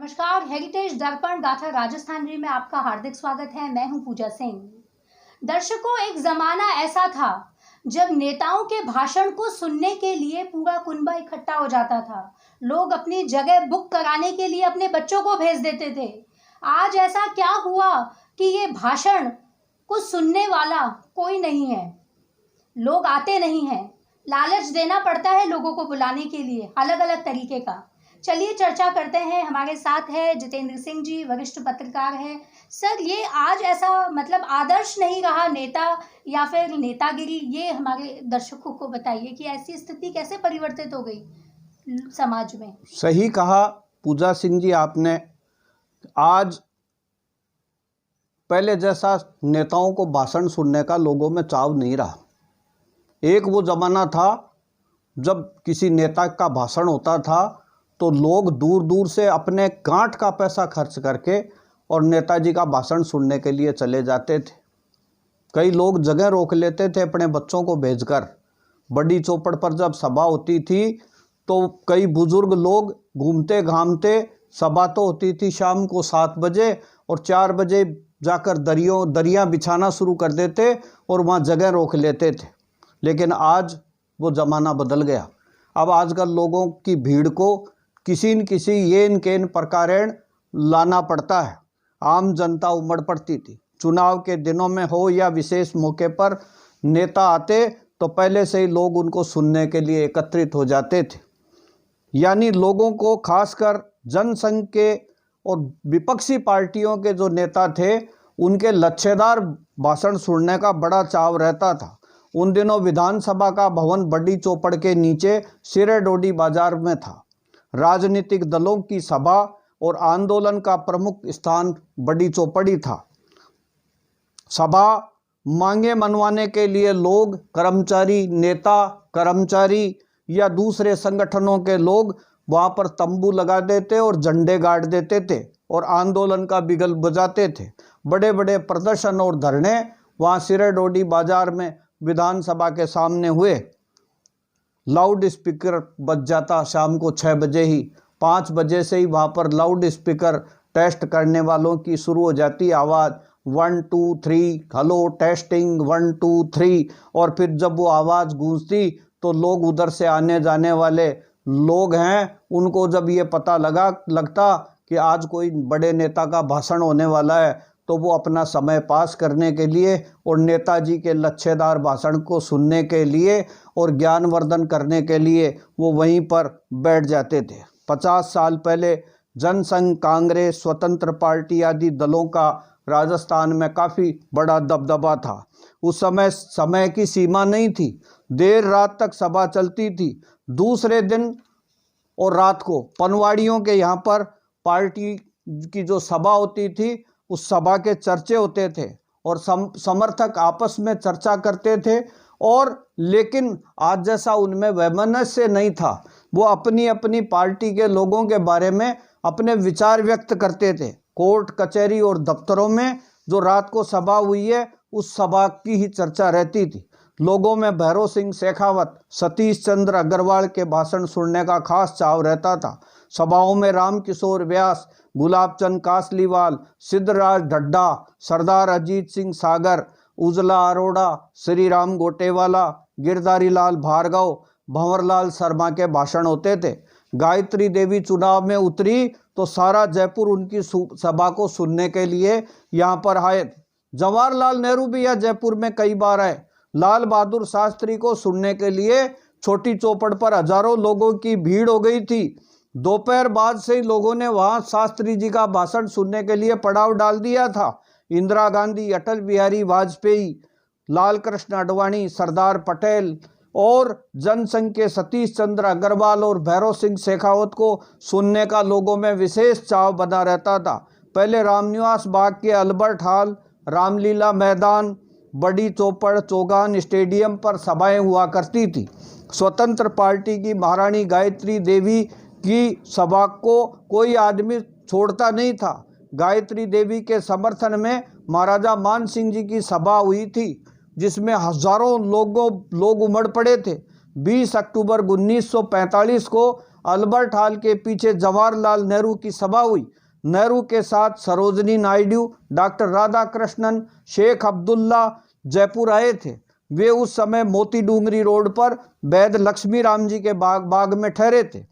नमस्कार। हेरिटेज दर्पण गाथा राजस्थान में आपका हार्दिक स्वागत है। मैं हूं पूजा सिंह। दर्शकों, एक जमाना ऐसा था जब नेताओं के भाषण को सुनने के लिए पूरा कुनबा इकट्ठा हो जाता था। लोग अपनी जगह बुक कराने के लिए अपने बच्चों को भेज देते थे। आज ऐसा क्या हुआ कि ये भाषण को सुनने वाला कोई नहीं है। लोग आते नहीं हैं। लालच देना पड़ता है लोगों को बुलाने के लिए, अलग अलग तरीके का। चलिए चर्चा करते हैं। हमारे साथ है जितेंद्र सिंह जी, वरिष्ठ पत्रकार हैं। सर, ये आज ऐसा आदर्श नहीं रहा नेता या फिर नेतागिरी, ये हमारे दर्शकों को बताइए कि ऐसी स्थिति कैसे परिवर्तित हो गई समाज में। सही कहा पूजा सिंह जी आपने। आज पहले जैसा नेताओं को भाषण सुनने का लोगों में चाव नहीं रहा। एक वो ज़माना था जब किसी नेता का भाषण होता था तो लोग दूर दूर से अपने गांठ का पैसा खर्च करके और नेताजी का भाषण सुनने के लिए चले जाते थे। कई लोग जगह रोक लेते थे अपने बच्चों को भेजकर। बड़ी चौपड़ पर जब सभा होती थी तो कई बुजुर्ग लोग घूमते घामते, सभा तो होती थी शाम को 7 बजे और 4 बजे जाकर दरियाँ बिछाना शुरू कर देते और वहाँ जगह रोक लेते थे। लेकिन आज वो ज़माना बदल गया। अब आजकल लोगों की भीड़ को किसी न किसी येन केन प्रकारेण लाना पड़ता है। आम जनता उमड़ पड़ती थी। चुनाव के दिनों में हो या विशेष मौके पर नेता आते तो पहले से ही लोग उनको सुनने के लिए एकत्रित हो जाते थे। यानी लोगों को, खासकर जनसंघ के और विपक्षी पार्टियों के जो नेता थे, उनके लच्छेदार भाषण सुनने का बड़ा चाव रहता था। उन दिनों विधानसभा का भवन बड़ी चौपड़ के नीचे सिरेडोडी बाजार में था। राजनीतिक दलों की सभा और आंदोलन का प्रमुख स्थान बड़ी चौपड़ी था। सभा मांगे मनवाने के लिए लोग, कर्मचारी, नेता, कर्मचारी या दूसरे संगठनों के लोग वहां पर तंबू लगा देते और झंडे गाड़ देते थे और आंदोलन का बिगल बजाते थे। बड़े बड़े प्रदर्शन और धरने वहां सिरेडोडी बाजार में विधानसभा के सामने हुए। लाउड स्पीकर बज जाता शाम को 6 बजे ही। 5 बजे से ही वहाँ पर लाउड स्पीकर टेस्ट करने वालों की शुरू हो जाती आवाज़, 1 2 3, हेलो टेस्टिंग 1 2 3। और फिर जब वो आवाज़ गूंजती तो लोग उधर से आने जाने वाले लोग हैं, उनको जब ये पता लगता कि आज कोई बड़े नेता का भाषण होने वाला है तो वो अपना समय पास करने के लिए और नेताजी के लच्छेदार भाषण को सुनने के लिए और ज्ञानवर्धन करने के लिए वो वहीं पर बैठ जाते थे। 50 साल पहले जनसंघ, कांग्रेस, स्वतंत्र पार्टी आदि दलों का राजस्थान में काफ़ी बड़ा दबदबा था। उस समय की सीमा नहीं थी। देर रात तक सभा चलती थी। दूसरे दिन और रात को पनवाड़ियों के यहाँ पर पार्टी की जो सभा होती थी, उस सभा के चर्चे होते थे और समर्थक आपस में चर्चा करते थे। और लेकिन आज जैसा उनमें वैमनस्य नहीं था। वो अपनी अपनी पार्टी के लोगों के बारे में अपने विचार व्यक्त करते थे। कोर्ट, कचहरी और दफ्तरों में जो रात को सभा हुई है, उस सभा की ही चर्चा रहती थी। लोगों में भैरव सिंह शेखावत, सतीश चंद्र अग्रवाल के भाषण सुनने का खास चाव रहता था। सभाओं में रामकिशोर व्यास, गुलाब चंद कासलीवाल, सिद्धराज ढड्डा, सरदार अजीत सिंह सागर, उजला अरोड़ा, श्री राम गोटेवाला, गिरधारी लाल भार्गव, भंवरलाल शर्मा के भाषण होते थे। गायत्री देवी चुनाव में उतरी तो सारा जयपुर उनकी सभा को सुनने के लिए यहाँ पर आए। जवाहरलाल नेहरू भी यह जयपुर में कई बार आए। लाल बहादुर शास्त्री को सुनने के लिए छोटी चौपड़ पर हजारों लोगों की भीड़ हो गई थी। दोपहर बाद से ही लोगों ने वहां शास्त्री जी का भाषण सुनने के लिए पड़ाव डाल दिया था। इंदिरा गांधी, अटल बिहारी वाजपेयी, लाल कृष्ण आडवाणी, सरदार पटेल और जनसंघ के सतीश चंद्र अग्रवाल और भैरव सिंह शेखावत को सुनने का लोगों में विशेष चाव बना रहता था। पहले रामनिवास बाग के अल्बर्ट हॉल, रामलीला मैदान, बड़ी चौपड़, चौगान स्टेडियम पर सभाएं हुआ करती थी। स्वतंत्र पार्टी की महारानी गायत्री देवी की सभा को कोई आदमी छोड़ता नहीं था। गायत्री देवी के समर्थन में महाराजा मान सिंह जी की सभा हुई थी, जिसमें हजारों लोग उमड़ पड़े थे। 20 अक्टूबर 1945 को अल्बर्ट हॉल के पीछे जवाहरलाल नेहरू की सभा हुई। नेहरू के साथ सरोजिनी नायडू, डॉक्टर राधाकृष्णन, शेख अब्दुल्ला जयपुर आए थे। वे उस समय मोती डूंगरी रोड पर वैद लक्ष्मी राम जी के बाग में ठहरे थे।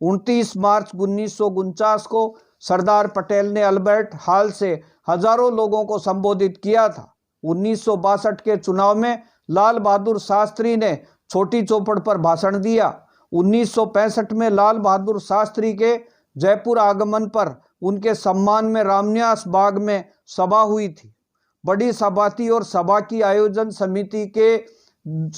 29 मार्च 1949 को सरदार पटेल ने अल्बर्ट हॉल से हजारों लोगों को संबोधित किया था। 1962 के चुनाव में लाल बहादुर शास्त्री ने छोटी चौपड़ पर भाषण दिया। 1965 में लाल बहादुर शास्त्री के जयपुर आगमन पर उनके सम्मान में रामनिवास बाग में सभा हुई थी। बड़ी सभा थी और सभा की आयोजन समिति के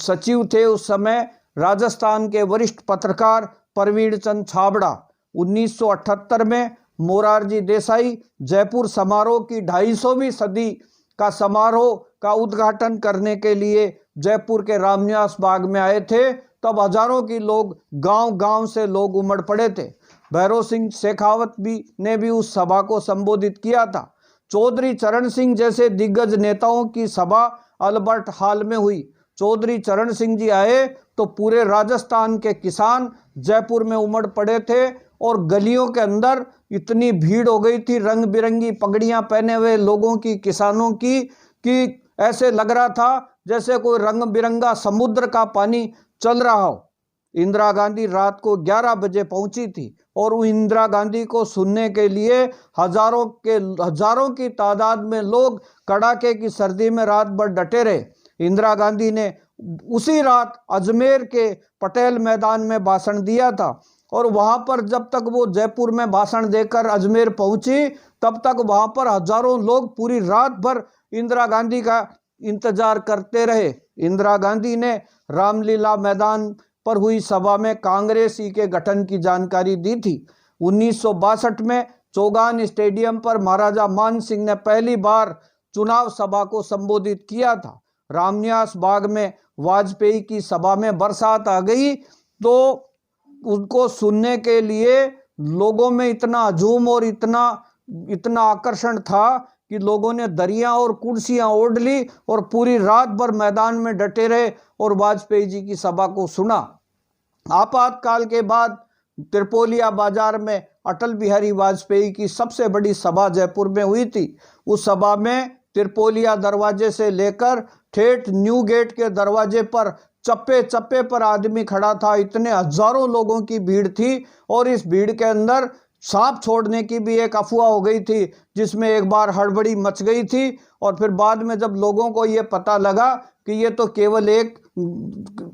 सचिव थे उस समय राजस्थान के वरिष्ठ पत्रकार प्रवीण चंद छाबड़ा। 1978 में मोरारजी देसाई जयपुर समारोह की 250वीं सदी का समारोह का उद्घाटन करने के लिए जयपुर के रामनिवास बाग में आए थे। तब हजारों की लोग गांव-गांव से लोग उमड़ पड़े थे। भैरों सिंह शेखावत ने भी उस सभा को संबोधित किया था। चौधरी चरण सिंह जैसे दिग्गज नेताओं की सभा अल्बर्ट हॉल में हुई। चौधरी चरण सिंह जी आए तो पूरे राजस्थान के किसान जयपुर में उमड़ पड़े थे और गलियों के अंदर इतनी भीड़ हो गई थी, रंग बिरंगी पगड़ियां पहने हुए लोगों की, किसानों की, कि ऐसे लग रहा था जैसे कोई रंग बिरंगा समुद्र का पानी चल रहा हो। इंदिरा गांधी रात को 11 बजे पहुंची थी और इंदिरा गांधी को सुनने के लिए हजारों की तादाद में लोग कड़ाके की सर्दी में रात भर डटे रहे। इंदिरा गांधी ने उसी रात अजमेर के पटेल मैदान में भाषण दिया था और वहां पर जब तक वो जयपुर में भाषण देकर अजमेर पहुंची तब तक वहां पर हजारों लोग पूरी रात भर इंदिरा गांधी का इंतजार करते रहे। इंदिरा गांधी ने रामलीला मैदान पर हुई सभा में कांग्रेस के गठन की जानकारी दी थी। 1962 में चौगान स्टेडियम पर महाराजा मान सिंह ने पहली बार चुनाव सभा को संबोधित किया था। रामनिवास बाग में वाजपेयी की सभा में बरसात आ गई तो उनको सुनने के लिए लोगों में इतना हजूम और इतना आकर्षण था कि लोगों ने दरिया और कुर्सियां ओढ़ ली और पूरी रात भर मैदान में डटे रहे और वाजपेयी जी की सभा को सुना। आपातकाल के बाद त्रिपोलिया बाजार में अटल बिहारी वाजपेयी की सबसे बड़ी सभा जयपुर में हुई थी। उस सभा में त्रिपोलिया दरवाजे से लेकर ठेठ न्यू गेट के दरवाजे पर चप्पे चप्पे पर आदमी खड़ा था। इतने हजारों लोगों की भीड़ थी और इस भीड़ के अंदर सांप छोड़ने की भी एक अफवाह हो गई थी, जिसमें एक बार हड़बड़ी मच गई थी और फिर बाद में जब लोगों को ये पता लगा कि ये तो केवल एक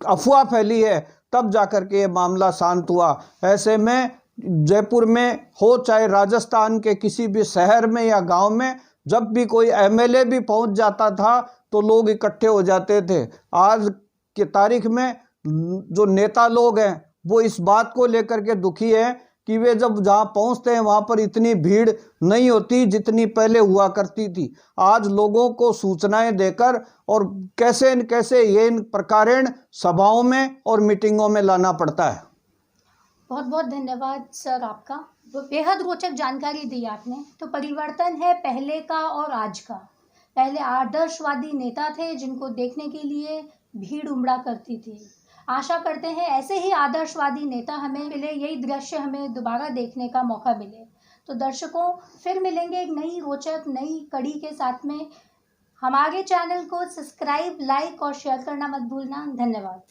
अफवाह फैली है, तब जाकर के ये मामला शांत हुआ। ऐसे में जयपुर में हो चाहे राजस्थान के किसी भी शहर में या गांव में, जब भी कोई एमएलए भी पहुंच जाता था तो लोग इकट्ठे हो जाते थे। आज की तारीख में जो नेता लोग हैं वो इस बात को लेकर के दुखी हैं कि वे जब जहाँ पहुँचते हैं वहाँ पर इतनी भीड़ नहीं होती जितनी पहले हुआ करती थी। आज लोगों को सूचनाएं देकर और कैसे न कैसे ये इन प्रकारेण सभाओं में और मीटिंगों में लाना पड़ता है। बहुत बहुत धन्यवाद सर आपका, बेहद रोचक जानकारी दी आपने। तो परिवर्तन है पहले का और आज का। पहले आदर्शवादी नेता थे जिनको देखने के लिए भीड़ उमड़ा करती थी। आशा करते हैं ऐसे ही आदर्शवादी नेता हमें मिले, यही दृश्य हमें दोबारा देखने का मौका मिले। तो दर्शकों, फिर मिलेंगे एक नई रोचक नई कड़ी के साथ में। हमारे चैनल को सब्सक्राइब, लाइक और शेयर करना मत भूलना। धन्यवाद।